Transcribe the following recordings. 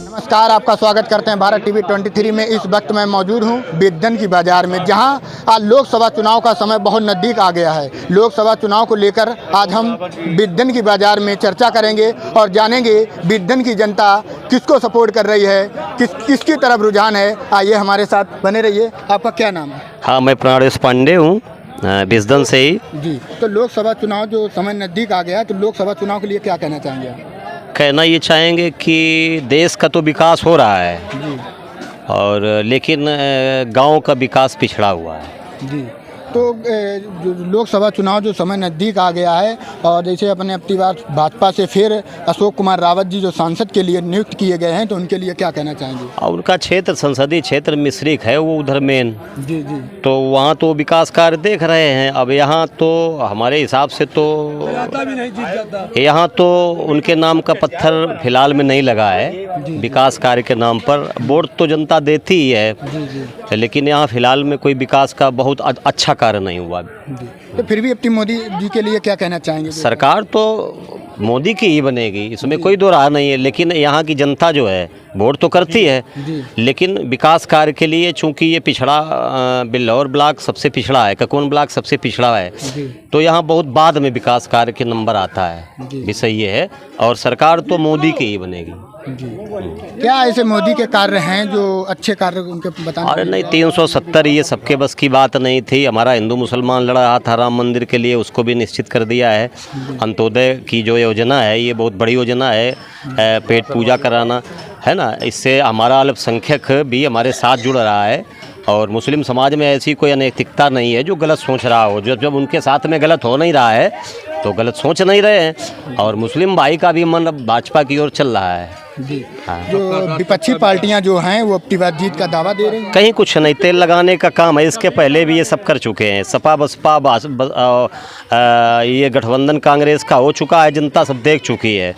नमस्कार, आपका स्वागत करते हैं भारत टीवी 23 में। इस वक्त मैं मौजूद हूं बिद्दन की बाज़ार में, जहां आज लोकसभा चुनाव का समय बहुत नज़दीक आ गया है। लोकसभा चुनाव को लेकर आज हम बिद्दन की बाज़ार में चर्चा करेंगे और जानेंगे बिद्दन की जनता किसको सपोर्ट कर रही है, किसकी तरफ रुझान है। आइए हमारे साथ बने रहिए। आपका क्या नाम है? हाँ, मैं प्राणेश पांडे हूँ, बिद्दन से ही। जी, तो लोकसभा चुनाव जो समय नज़दीक आ गया है, तो लोकसभा चुनाव के लिए क्या कहना चाहेंगे आप? कहना ये चाहेंगे कि देश का तो विकास हो रहा है जी, और लेकिन गांव का विकास पिछड़ा हुआ है। जी। तो जो लोकसभा चुनाव जो समय नज़दीक आ गया है और जैसे अपने अब की बार भाजपा से फिर अशोक कुमार रावत जी जो सांसद के लिए नियुक्त किए गए हैं, तो उनके लिए क्या कहना चाहेंगे? और उनका क्षेत्र, संसदीय क्षेत्र मिश्रिक है, वो उधर मेन। जी जी। तो वहाँ तो विकास कार्य देख रहे हैं। अब यहाँ तो हमारे हिसाब से तो यहाँ तो उनके नाम का पत्थर फिलहाल में नहीं लगा है। विकास कार्य के नाम पर वोट तो जनता देती ही है, लेकिन यहाँ फिलहाल में कोई विकास का बहुत अच्छा कार्य नहीं हुआ। तो फिर भी अपनी मोदी जी के लिए क्या कहना चाहेंगे? सरकार तो मोदी की ही बनेगी, इसमें कोई दो राह नहीं है, लेकिन यहाँ की जनता जो है वोट तो करती है, लेकिन विकास कार्य के लिए चूंकि ये पिछड़ा बिल्लौर ब्लॉक सबसे पिछड़ा है, ककोन ब्लॉक सबसे पिछड़ा है, तो यहाँ बहुत बाद में विकास कार्य के नंबर आता है। विषय ये है, और सरकार तो मोदी की ही बनेगी। क्या ऐसे मोदी के कार्य हैं जो अच्छे कार्य उनके बताने? अरे नहीं, 370 ये सबके बस की बात नहीं थी। हमारा हिंदू मुसलमान लड़ रहा था राम मंदिर के लिए, उसको भी निश्चित कर दिया है। अंत्योदय की जो योजना है, ये बहुत बड़ी योजना है। पेट पूजा कराना है ना, इससे हमारा अल्पसंख्यक भी हमारे साथ जुड़ रहा है। और मुस्लिम समाज में ऐसी कोई अनैतिकता नहीं है जो गलत सोच रहा हो। जब उनके साथ में गलत हो नहीं रहा है तो गलत सोच नहीं रहे हैं, और मुस्लिम भाई का भी मन अब भाजपा की ओर चल रहा है। जी। हाँ। जो विपक्षी पार्टियां जो हैं वो अपनी बात जीत का दावा दे रही हैं। कहीं कुछ नहीं, तेल लगाने का काम है। इसके पहले भी ये सब कर चुके हैं। सपा बसपा ये गठबंधन कांग्रेस का हो चुका है, जनता सब देख चुकी है,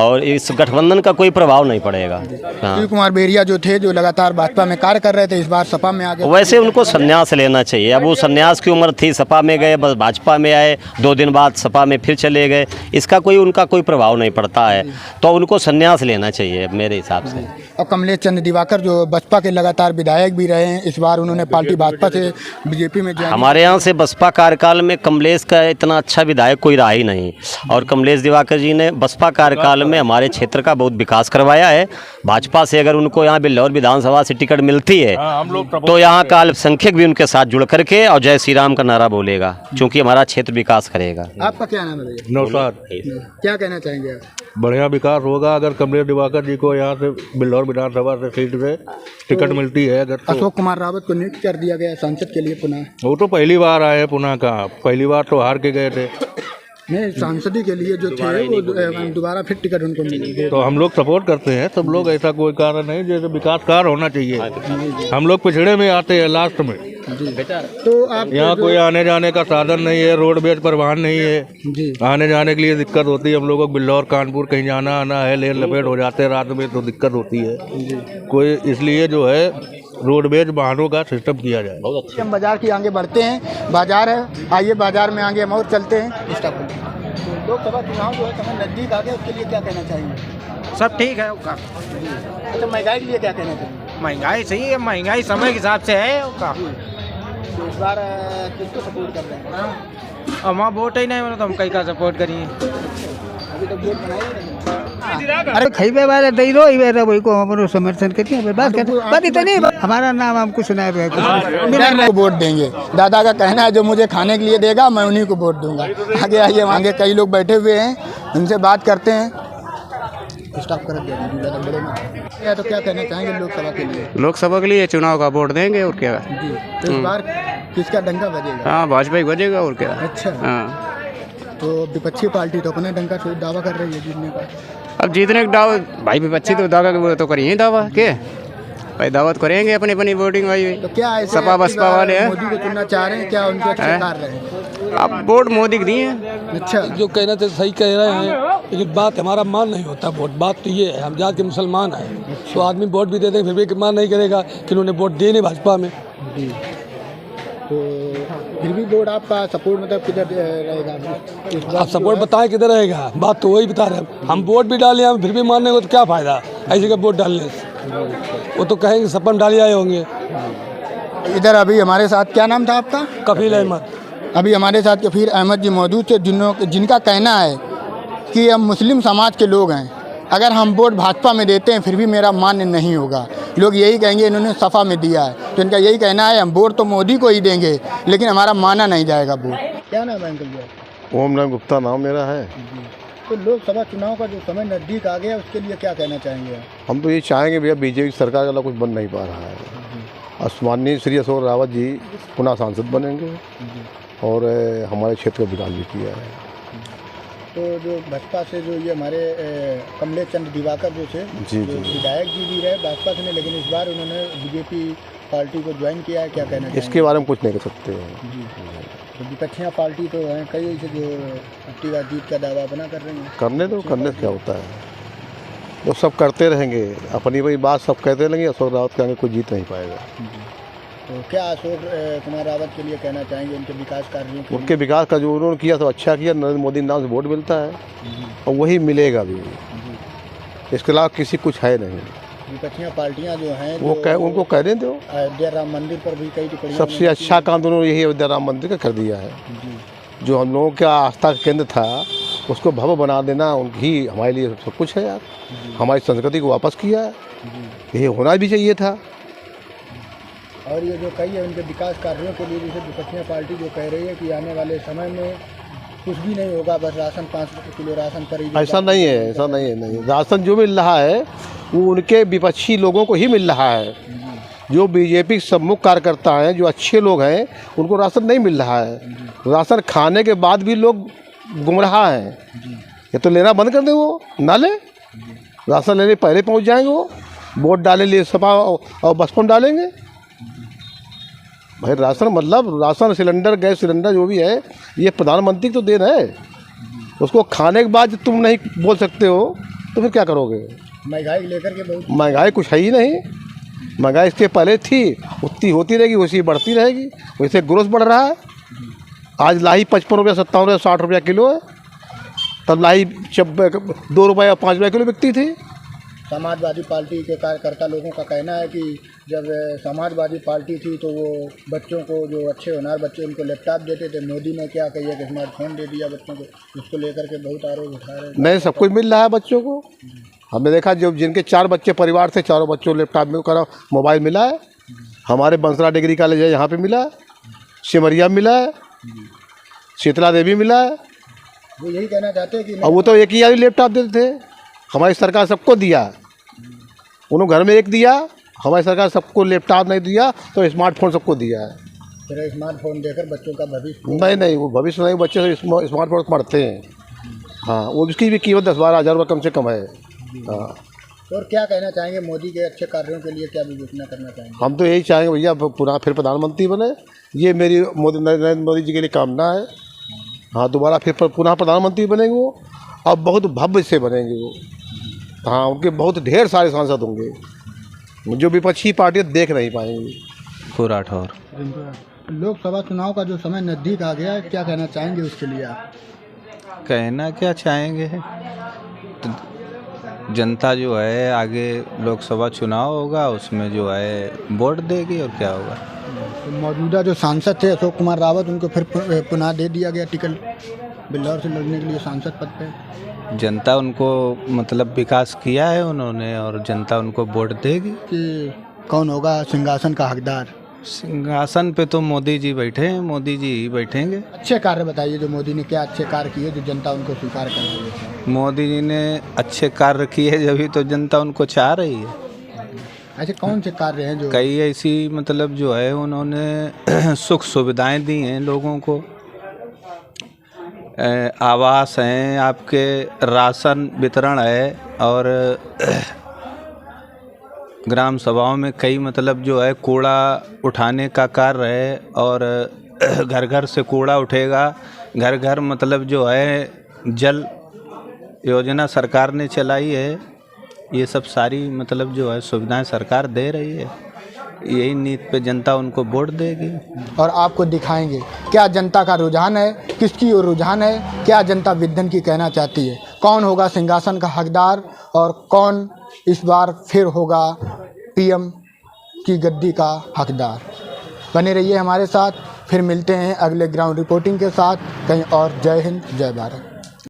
और इस गठबंधन का कोई प्रभाव नहीं पड़ेगा। शिव कुमार बेरिया जो थे, जो लगातार भाजपा में कार्य कर रहे थे, इस बार सपा में आ गए। वैसे उनको संन्यास लेना चाहिए। अब वो संन्यास की उम्र थी, सपा में गए, बस भाजपा में आए, 2 दिन बाद सपा में फिर चले गए। इसका उनका कोई प्रभाव नहीं पड़ता है, तो उनको संन्यास लेना चाहिए मेरे हिसाब से। और कमलेश चंद्र दिवाकर जो बसपा के लगातार विधायक भी रहे हैं, इस बार उन्होंने पार्टी भाजपा से बीजेपी में ज्वाइन। हमारे यहाँ से बसपा कार्यकाल में कमलेश का इतना अच्छा विधायक कोई रहा ही नहीं, और कमलेश दिवाकर जी ने बसपा कार्यकाल में हमारे क्षेत्र का बहुत विकास करवाया है। भाजपा से अगर उनको यहाँ बिल्लौर विधानसभा से टिकट मिलती है तो यहाँ का अल्पसंख्यक भी उनके साथ जुड़ करके और जय श्री राम का नारा बोलेगा, क्योंकि हमारा क्षेत्र विकास करेगा। आपका क्या नाम है भैया? नौशाद। क्या कहना चाहेंगे आप? बढ़िया विकास होगा अगर कमलेश दिवाकर जी को यहाँ से बिल्लौर विधानसभा से सीट से टिकट मिलती है। अगर अशोक कुमार रावत को नियुक्त कर दिया गया सांसद के लिए पुनः। वो तो पहली बार आए हैं, पुनः कहाँ, पहली बार तो हार के गए थे। नहीं, सांसदी के लिए जो थे वो दोबारा फिर टिकट उनको मिली। तो हम लोग सपोर्ट करते हैं सब लोग, ऐसा कोई कारण नहीं। जैसे विकास कार्य होना चाहिए। हम लोग पिछड़े में आते हैं लास्ट में। तो आप यहाँ कोई आने जाने का साधन नहीं है, रोडवेज परिवहन नहीं है, आने जाने के लिए दिक्कत होती है। हम लोगों को बिल्लौर कानपुर कहीं जाना आना है, लेन लपेट हो जाते हैं रात में, तो दिक्कत होती है कोई। इसलिए जो है रोडवेज वाहनों का सिस्टम किया जाए। बहुत अच्छा। हम बाजार की आगे बढ़ते हैं, बाजार है, आइए बाजार में आगे हम और चलते हैं। लोकसभा चुनाव जो है समय नजदीक आ गया, उसके लिए क्या कहना चाहिए? सब ठीक है। अच्छा, महंगाई के लिए क्या कहना चाहिए? महंगाई सही है, महंगाई समय के हिसाब से है। तो इस बार किसको सपोर्ट कर रहे हैं? हमारा वोट ही नहीं बना तो हम कहीं का सपोर्ट करिए। अभी तक वोट बनाई नहीं। अरे खैबे वाले दई रो ही वेरे वही को हम समर्थन करते हैं, बात करते हैं। बात इतनी हमारा नाम हमको सुनाए हुए को वोट देंगे। दादा का कहना है जो मुझे खाने के लिए देगा मैं उन्हीं को वोट दूंगा। आगे आइए, आगे कई लोग बैठे हुए हैं, उनसे बात करते हैं। स्टॉप कर दिया तो क्या कहना चाहेंगे लोकसभा के लिए? लोकसभा के लिए चुनाव का वोट देंगे, और क्या। तो इस बार किसका डंका बजेगा? हाँ, भाजपा ही बजेगा, और क्या। अच्छा। हाँ, तो विपक्षी पार्टी तो अपने डंका से दावा कर रही है जीतने का। अब जीतने का दावा भाई, विपक्षी तो दावा तो करिए दावा के भाई, दावत करेंगे अपनी अपनी वोटिंग भाई। तो क्या ऐसे सपा बसपा वाले हैं, मोदी को चुनना चाह रहे हैं, क्या उनके अच्छे कार्य हैं? अब वोट मोदी को दिए हैं। अच्छा, जो कहना तो सही कह रहे हैं, लेकिन बात हमारा मान नहीं होता। वोट बात तो ये है, हम जात के मुसलमान हैं, तो आदमी वोट भी दे देंगे फिर भी मान नहीं करेगा कि उन्होंने वोट दिए नहीं भाजपा में। तो फिर भी बोर्ड आपका सपोर्ट मतलब किधर रहेगा इस बार आप सपोर्ट बताएं किधर रहेगा, बात तो वही बता रहे हैं। हम वोट भी डाले हैं, फिर भी मानने को तो क्या फ़ायदा ऐसे का वोट डालने से। वो तो कहेंगे सपन डाले आए होंगे। इधर अभी हमारे साथ, क्या नाम था आपका? कफील अहमद। अभी हमारे साथ कफीर अहमद जी मौजूद थे, जिनका कहना है कि हम मुस्लिम समाज के लोग हैं, अगर हम वोट भाजपा में देते हैं फिर भी मेरा मान्य नहीं होगा। लोग यही कहेंगे इन्होंने सफ़ा में दिया है, तो इनका यही कहना है हम वोट तो मोदी को ही देंगे लेकिन हमारा माना नहीं जाएगा वोट। क्या नाम है अंकल जी? ओम नाम गुप्ता नाम मेरा है। तो लोकसभा चुनाव का जो समय नज़दीक आ गया उसके लिए क्या कहना चाहेंगे? हम तो ये चाहेंगे भैया, बीजेपी की सरकार का कुछ बन नहीं पा रहा है। माननीय श्री अशोक रावत जी पुनः सांसद बनेंगे और हमारे क्षेत्र का विकास भी किया है। तो जो भाजपा से जो ये हमारे कमलेश चंद्र दिवाकर जो थे, जो विधायक जी भी रहे भाजपा से, लेकिन इस बार उन्होंने बीजेपी पार्टी को ज्वाइन किया है, क्या कहना चाहिए? इसके बारे में कुछ नहीं कर सकते हैं। तो विपक्षियाँ पार्टी तो हैं कई ऐसे जो अपनी बार जीत का दावा अपना कर रही हैं। करने दो, करने से क्या होता है, वो सब करते रहेंगे, अपनी वही बात सब कहते रहेंगे, अशोक रावत के आगे कोई जीत नहीं पाएगा। तो क्या अशोक कुमार रावत के लिए कहना चाहेंगे उनके विकास कार्यों के? उनके विकास का जो उन्होंने किया तो अच्छा किया, नरेंद्र मोदी के नाम से वोट मिलता है और वही मिलेगा भी, इसके अलावा किसी कुछ है नहीं। विपक्षियाँ पार्टियाँ जो हैं उनको कहने दो। अयोध्या राम मंदिर पर भी कई टिप्पणियाँ। सबसे अच्छा काम तो उन्होंने यही अयोध्या राम मंदिर का कर दिया है। जो हम लोगों का आस्था का केंद्र था उसको भव्य बना देना उनकी हमारे लिए सब कुछ है यार। हमारी संस्कृति को वापस किया है, ये होना भी चाहिए था। और ये जो कई है उनके विकास कार्यों के लिए, जैसे विपक्षियाँ पार्टी जो कह रही है कि आने वाले समय में कुछ भी नहीं होगा, बस राशन 5 किलो राशन पर ही। ऐसा नहीं है, ऐसा नहीं है, नहीं। राशन जो मिल रहा है वो उनके विपक्षी लोगों को ही मिल रहा है। जो बीजेपी सम्मुख कार्यकर्ता हैं, जो अच्छे लोग हैं, उनको राशन नहीं मिल रहा है। राशन खाने के बाद भी लोग गुमराह हैं। ये तो लेना बंद कर दे, वो ना ले, राशन लेने पहले पहुंच जाएंगे, वो वोट डाले लिए सपा और बसपा में डालेंगे। भाई राशन मतलब राशन सिलेंडर, गैस सिलेंडर जो भी है, ये प्रधानमंत्री तो देन है। उसको खाने के बाद तुम नहीं बोल सकते हो तो फिर क्या करोगे? महंगाई लेकर के बहुत, महंगाई कुछ है ही नहीं। महंगाई इसके पहले थी, उतनी होती रहेगी, उसी बढ़ती रहेगी। वैसे ग्रोथ बढ़ रहा है। आज लाही 55 रुपया, 57 रुपया, 60 रुपया किलो है, तब लाही 2 रुपये या 5 रुपया किलो बिकती थी। समाजवादी पार्टी के कार्यकर्ता लोगों का कहना है कि जब समाजवादी पार्टी थी तो वो बच्चों को, जो अच्छे होनहार बच्चे, उनको लैपटॉप देते थे। मोदी ने क्या कहिए कि स्मार्टफोन दे दिया बच्चों को, उसको लेकर के बहुत आरोप उठा रहे हैं। नहीं, सब कुछ मिल रहा है बच्चों को। हमने देखा जो जिनके 4 बच्चे परिवार थे, चारों बच्चों को लैपटॉप में करा मोबाइल मिला है। हमारे बंसला डिग्री कॉलेज है, यहाँ पे मिला है, सिमरिया में मिला है, शीतला देवी मिला है। वो यही कहना चाहते हैं कि और वो तो एक ही लैपटॉप देते थे। हमारी सरकार सबको दिया, उन्होंने घर में एक दिया। हमारी सरकार सबको लैपटॉप नहीं दिया तो स्मार्टफोन सबको दिया है। फिर स्मार्टफोन देकर बच्चों का भविष्य नहीं, वो भविष्य नहीं, बच्चे स्मार्टफोन पढ़ते हैं। हाँ, वो उसकी भी कीमत 10-12 हज़ार रुपये कम से कम है। हाँ। और क्या कहना चाहेंगे मोदी के अच्छे कार्यों के लिए, क्या विवेचना करना चाहेंगे? हम तो यही चाहेंगे भैया पुनः फिर प्रधानमंत्री बने। ये मेरी नरेंद्र मोदी जी के लिए कामना है। हाँ, दोबारा फिर पुनः प्रधानमंत्री बनेंगे वो, और बहुत भव्य से बनेंगे वो। हाँ, उनके बहुत ढेर सारे सांसद होंगे जो विपक्षी पार्टियाँ देख नहीं पाएंगी। राठौर। लोकसभा चुनाव का जो समय नज़दीक आ गया है, क्या कहना चाहेंगे उसके लिए आप? कहना क्या चाहेंगे, तो जनता जो है आगे लोकसभा चुनाव होगा उसमें जो है वोट देगी और क्या होगा। तो मौजूदा जो सांसद थे अशोक कुमार रावत, उनको फिर पुनः दे दिया गया टिकट बिल्लौर से लड़ने के लिए सांसद पद पे। जनता उनको मतलब विकास किया है उन्होंने, और जनता उनको वोट देगी। कि कौन होगा सिंहासन का हकदार? सिंहासन पे तो मोदी जी बैठे हैं, मोदी जी ही बैठेंगे। अच्छे कार्य बताइए, जो मोदी ने क्या अच्छे कार्य किए जो जनता उनको स्वीकार कर रही है? मोदी जी ने अच्छे कार्य किए जभी तो जनता उनको चाह रही है। ऐसे कौन से कार्य हैं जो? कई ऐसी मतलब जो है उन्होंने सुख सुविधाएं दी हैं लोगों को। आवास हैं, आपके राशन वितरण है, और ग्राम सभाओं में कई मतलब जो है कूड़ा उठाने का कार्य है, और घर घर से कूड़ा उठेगा। घर घर मतलब जो है जल योजना सरकार ने चलाई है। ये सब सारी मतलब जो है सुविधाएं सरकार दे रही है। यही नीति पे जनता उनको वोट देगी। और आपको दिखाएंगे क्या जनता का रुझान है, किसकी ओर रुझान है, क्या जनता बिद्धन की कहना चाहती है, कौन होगा सिंहासन का हकदार और कौन इस बार फिर होगा पीएम की गद्दी का हकदार। बने रहिए हमारे साथ, फिर मिलते हैं अगले ग्राउंड रिपोर्टिंग के साथ कहीं और। जय हिंद, जय भारत।